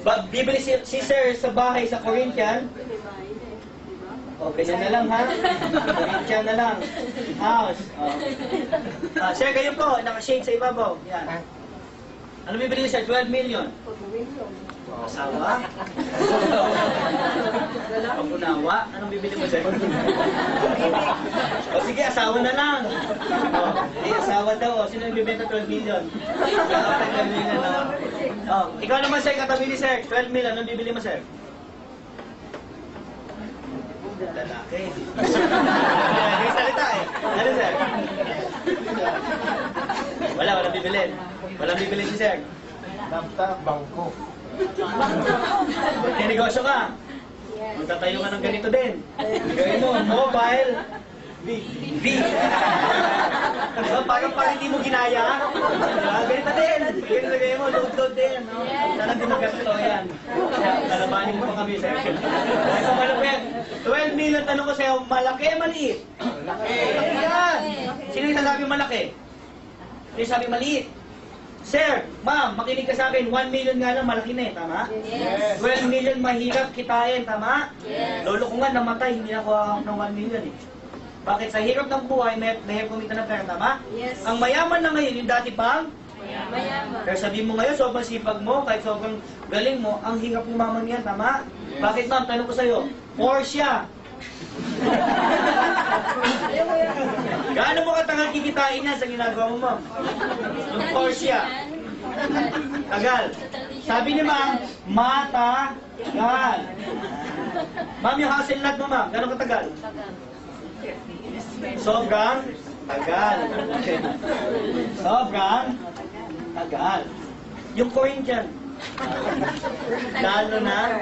Bibili si Sir sa bahay sa Corinthian. O, ganyan na lang, ha? Corinthian na lang. House. Sir, kayo po, naka-shade sa ibabaw. Yan. Ano bibili niyo, sir? 12 million. Asawa? Pag-unawa? Anong bibili mo, sir? O sige, asawa na lang. Asawa daw. Sino yung bibenta 12 million? 12 million na. Ikaw naman, sir, katabi ni sir. 12 million. Anong bibili mo, sir? Lalaki. May salita eh. Ano, sir? Walang bibilin. Walang bibilin si sir. Laptop, bangko. May negosyo ka. Magtatayo ka ng ganito din. Gawin mo, mobile. V. So, parang hindi mo ginaya. Ganito din. Ganito na gawin mo, load din. Sana din magkasto yan. Nalabanin mo pa kami, sir. Ito malapit. 12 million, tanong ko sa'yo, malaki, maliit? Malaki. Malaki yan. Sino yung sasabi malaki? Sino yung sabi maliit? Sir, ma'am, makinig ka sa akin, 1 million nga lang, malaki na eh, tama? Yes. 12 million, mahirap kitain, tama? Yes. Lolo ko nga namatay, hindi nakuha ng 1 million eh. Bakit? Sa hirap ng buhay, may kumita ng pera, tama? Yes. Ang mayaman na ngayon, yung dati pang? Mayaman. Pero sabihin mo ngayon, sobrang sipag mo, kahit sobrang galing mo, ang hirap umaman yan, tama? Yes. Bakit ma'am? Tanong ko sa'yo, Porsche. Gaano mo katagal kikitain yan sa ginagawa mo, ma'am? Yung Porsche. Tagal. Sabi ni ma'am, matagal. Ma'am, yung house and lot mo, ma'am, gaano katagal? Sobrang tagal. Sobrang tagal. Yung Corinthian, lalo na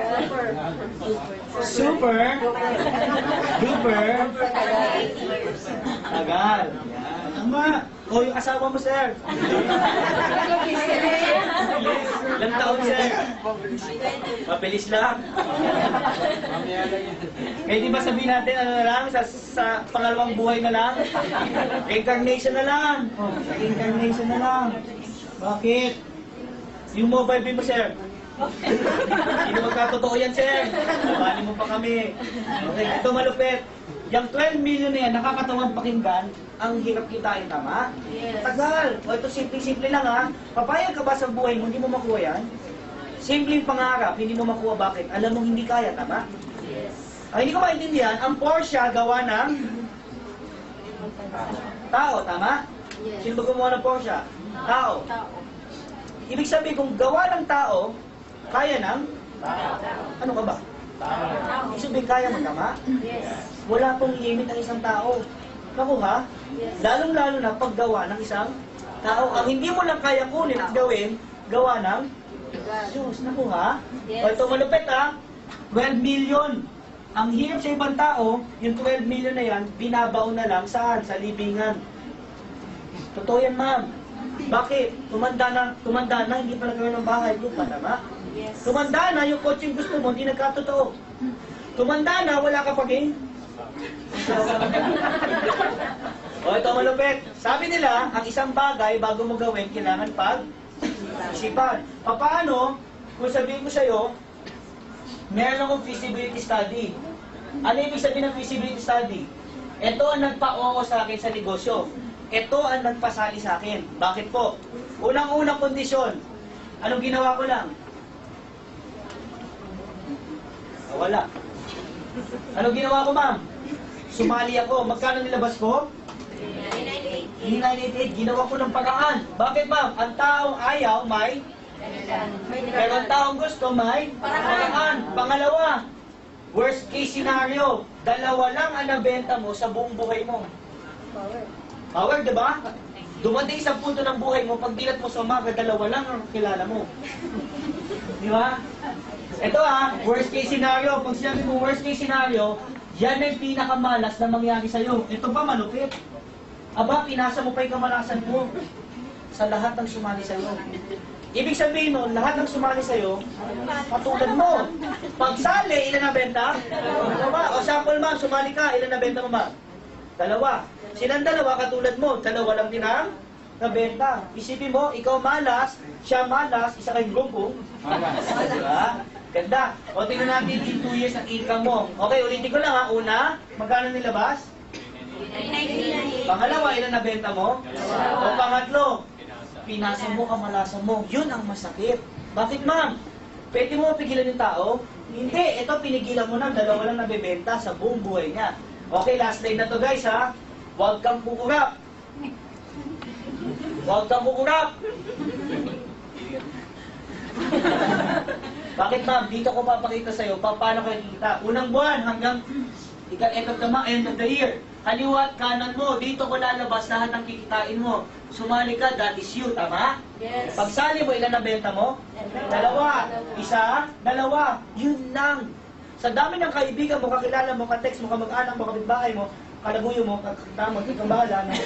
super duper tagal. Tama. O yung asawa mo, sir. Ilang taon, sir? Mabilis lang. Kaya di ba sabihin natin, ano na lang, sa pangalawang buhay na lang? Reincarnation na lang. Reincarnation na lang. Bakit? Yung mobile bill mo, sir. Hindi magkatotoo yan, sir. Nabali mo pa kami. Okay, ito malupit. Yung 12 million na yan, nakakatawang pakinggan, ang hirap kitain, tama? Yes. Tagal. O ito, simple-simple lang ha. Papayag ka ba sa buhay mo, hindi mo makuha yan? Simpleng pangarap, hindi mo makuha, bakit? Alam mo hindi kaya, tama? Yes. Ay, hindi ko maintindihan, ang Porsche gawa ng tao, tama? Yes. Sino ba gumawa ng Porsche? Tao. Tao. Ibig sabihin, kung gawa ng tao, kaya ng? Ano ka ba? Tao. Ibig sabihin, kaya mo, tama? Yes. Wala pong limit ang isang tao. Nakuha? Yes. Lalong-lalo na paggawa ng isang tao. Ang hindi mo lang kaya kunin at gawin, gawa ng Diyos. Nakuha? Yes. O ito malupit ha? 12 million. Ang hirap sa ibang tao, yung 12 million na yan, binabaon na lang saan? Sa libingan. Totoo yan, ma'am. Bakit? Tumanda na, hindi pa nagkaroon ng bahay, lupa, tama? Yes. Tumanda na, yung coaching gusto mo, hindi nagkatotoo. Tumanda na, wala ka pa rin. O ito malupit. Sabi nila, ang isang bagay bago mo gawin, kailangan pag-isipan. Paano, kung sabihin ko sa'yo, meron akong feasibility study. Ano ibig sabihin ng feasibility study? Ito ang nagpa-oo sa akin sa negosyo. Ito ang nagpasali sa akin. Bakit po? Unang-unang kondisyon. Anong ginawa ko lang? Wala. Anong ginawa ko, ma'am? Sumali ako. Magkano nilabas ko? 988. Ginawa ko ng paraan. Bakit, ma'am? Ang taong ayaw may pero ang taong gusto may paraan. Pangalawa, worst case scenario, dalawa lang ang nabenta mo sa buong buhay mo. Power, di ba? Dumating sa punto ng buhay mo, pag dilat mo sa umaga, dalawa lang ang kilala mo. Di ba? Ito worst case scenario. Pag sinabi mo worst case scenario, yan ang pinakamalas na mangyari sa'yo. Ito pa malupit. Aba, pinasa mo pa yung kamalasan mo sa lahat ng sumali sa'yo. Ibig sabihin nun, lahat ng sumali sa'yo, katulad mo. Pagsali, ilan na benta? Dalawa. O sample ma'am, sumali ka, ilan na benta mo ma'am? Dalawa. Silang dalawa, katulad mo, dalawa lang din ang nabenta. Isipin mo, ikaw malas, siya malas, isa kayong grupo. Diba? Ganda. O, tingnan natin in 2 years ang income mo. Okay, ulitin ko lang ha. Una, magkano nilabas? Pangalawa, ilan nabenta mo? O pangatlo, pinasa mo, kamalasan mo. Yun ang masakit. Bakit ma'am? Pwede mo pigilan yung tao? Hindi. Ito, pinigilan mo na. Dalawa lang nabebenta sa buong buhay niya. Okay, last line na to guys ha. Huwag kang kukurap. Huwag kang kukurap. Bakit ma'am? Dito ko papakita sa'yo paano kayo kita. Unang buwan hanggang end of the year. Kaliwa at kanan mo, dito ko lalabas lahat ng kikitain mo. Sumali ka, that is you, tama? Yes. Pagsali mo, ilan nabenta mo? Dalawa. Isa, dalawa. Yun lang. Sa dami ng kaibigan mo, kakilala mo, ka-text mo, kamag-anak mo, kapitbahay mo, kalaguyo mo, kakamot, ikaw bahala na.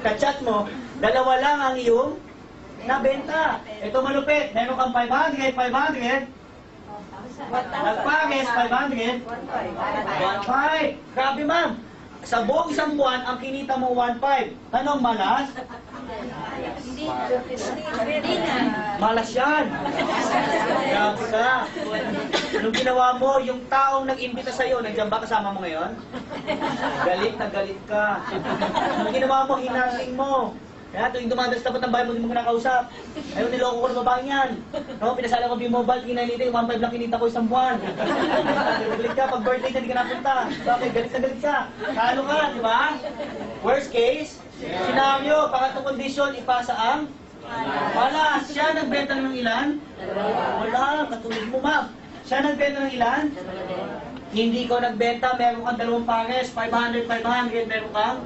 Ka-chat mo, dalawa lang ang iyong nabenta. Ito malupit. Meron kang 500. Nagpares, 500. 1.5. Grabe ma'am. Sa buong isang buwan, ang kinita mo 1.5. Tanong, malas? Malas yan. Grabe ka. Anong ginawa mo? Yung taong nag-imbita sa'yo, nandiyan ba kasama mo ngayon? Galit na galit ka. Anong ginawa mo? Hinaling mo. Kaya tuwing dumadalas tapat ng bahay mo, hindi mo kinakausap. Ayaw, niloko ko na babaeng yan. No, pinasala ko B-Mobile, kinalita, 1.5 lang kinita ko isang buwan. Galit ka, pag birthday na, hindi ka napunta. Bakit? Galit na galit ka. Talo ka, di ba? Worst case, scenario, pangatlong kondisyon, ipasa ang wala. Siya nagbenta ng ilan? Wala, katulad mo ma'am. Siya nagbenta ng ilan? Hindi ko nagbenta, meron kang dalawang pares, 500, meron kang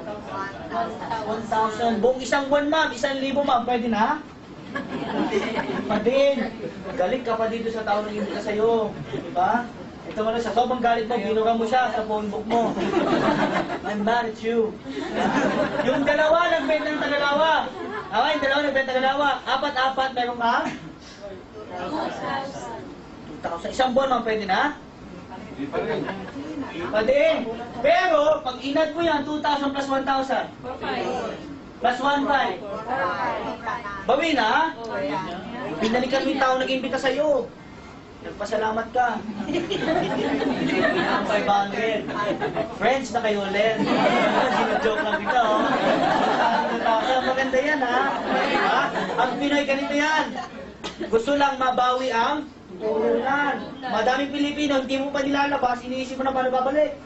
1,000. Buong isang buwan ma'am, 1,000 ma'am, pwede na? Pa din. Galit ka pa dito sa tao nang hindi ka sa'yo. Diba? Ito mo na, sa sobrang galit mo, binuga mo siya sa phone book mo. I'm mad at you. Yung dalawa, nagbenta ng Tagalawa. Okay, yung dalawa, nagbenta ng Tagalawa. Apat, meron kang? 2,000. Isang buwan ma'am, pwede na? Pwede. Pero, pag inad mo yan, 2,000 plus 1,000. Plus 1,500. Bawi na? Binalikan mo yung tao nag-imbita sa'yo. Nagpasalamat ka. Ang 500. Friends na kayo ulit. Sino-joke lang kita, oh. 2,000. Maganda yan, ha? Diba? Ang Pinoy, ganito yan. Gusto lang mabawi ang ulan. Madaming Pilipino, hindi mo pa nilalabas, iniisip mo na paano babalik.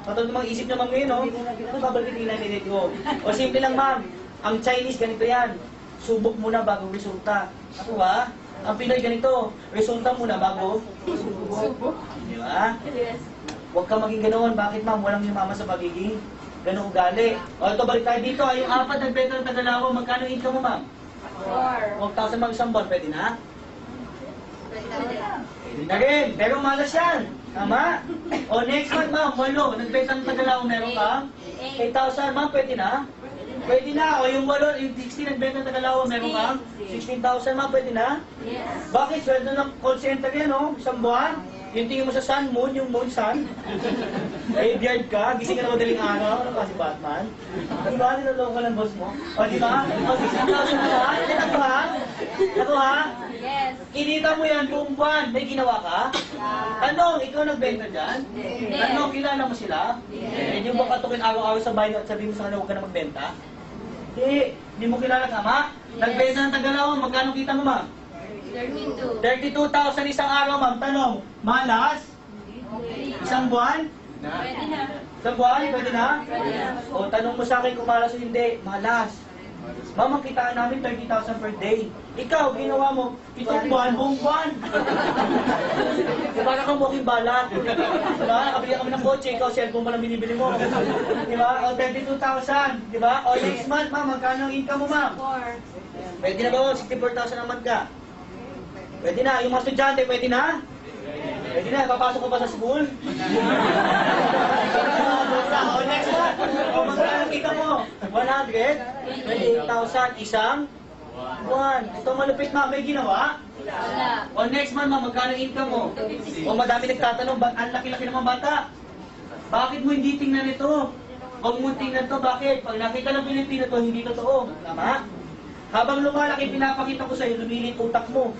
Patulad namang isip naman ngayon, no? Ano babalik nila nilid ko? O simple lang, ma'am. Ang Chinese, ganito yan. Subok muna bago resulta. Ako ba? Ang Pinoy ganito. Resulta muna bago subok. Di ba? Huwag ka maging ganoon. Bakit, ma'am? Walang yumama sa pagiging ganong ugali. O ito, balik tayo dito. Yung apat nagbenta ng Tagalawa, magkano income mo, ma'am? 4,000 ma'am isang buwan, pwede na? Pwede na rin. Pero malas yan. Tama? O next month, ma'am, 8. Nagbenta ng Tagalawa, meron ka? 8,000, ma'am, pwede na? Pwede na. O yung 8, yung 16 nagbenta ng Tagalawa, meron ka? 16,000, ma'am, pwede na? Bakit? Sweldo ng call center yan, no? Isang buwan? Yung tingin mo sa sun, moon, yung moon, sun. Graveyard ka, gising ka na madaling araw, ano ka si Batman? Di ba? Niloloko ka ng boss mo? O, di ba? O, 16,000 na ba? Ako ha? Ako ha? Yes. Kinita mo yan buong buwan. May ginawa ka? Tanong, ikaw nagbenta dyan? Tanong, kilala mo sila? Hindi mo katukin araw-araw sa bayan at sabihin mo sa kanila huwag ka na magbenta? Hindi mo kilala, tama? Nagbenta ng Tagalawa, magkano kita mo, ma'am? 32. 32,000 isang araw, ma'am. Tanong, malas? Isang buwan? Pwede na. Isang buwan? Pwede na? Pwede na. O, tanong mo sa akin kung malas o hindi. Malas. Ma'am, ang kitaan namin 30,000 per day. Ikaw, ginawa mo, 7 buwan, buong buwan. Di ba, nakamuking balat? Di ba, nakabili kami ng kotse, ikaw, cellphone pa lang binibili mo. Di ba, o 32,000. Di ba, o next month, ma'am, magkano ang income mo, ma'am? 4. Pwede na ba, 64,000 ang month ka? Pwede na, yung mga estudyante, pwede na? Pwede na, papasok ko pa sa school? O next month, o magkano kita mo? 128,000 isang buwan. Ito malupit, ma'am, may ginawa? Wala. O next month, ma'am, magkano income mo? O madami nagtatanong, ang laki-laki ng mga bata. Bakit mo hindi tingnan ito? Huwag mo tingnan to, bakit? Pag nakita ng Pilipino to, hindi totoo. Tama? Habang lumalaki, pinapakita ko sa'yo, lumilit utak mo.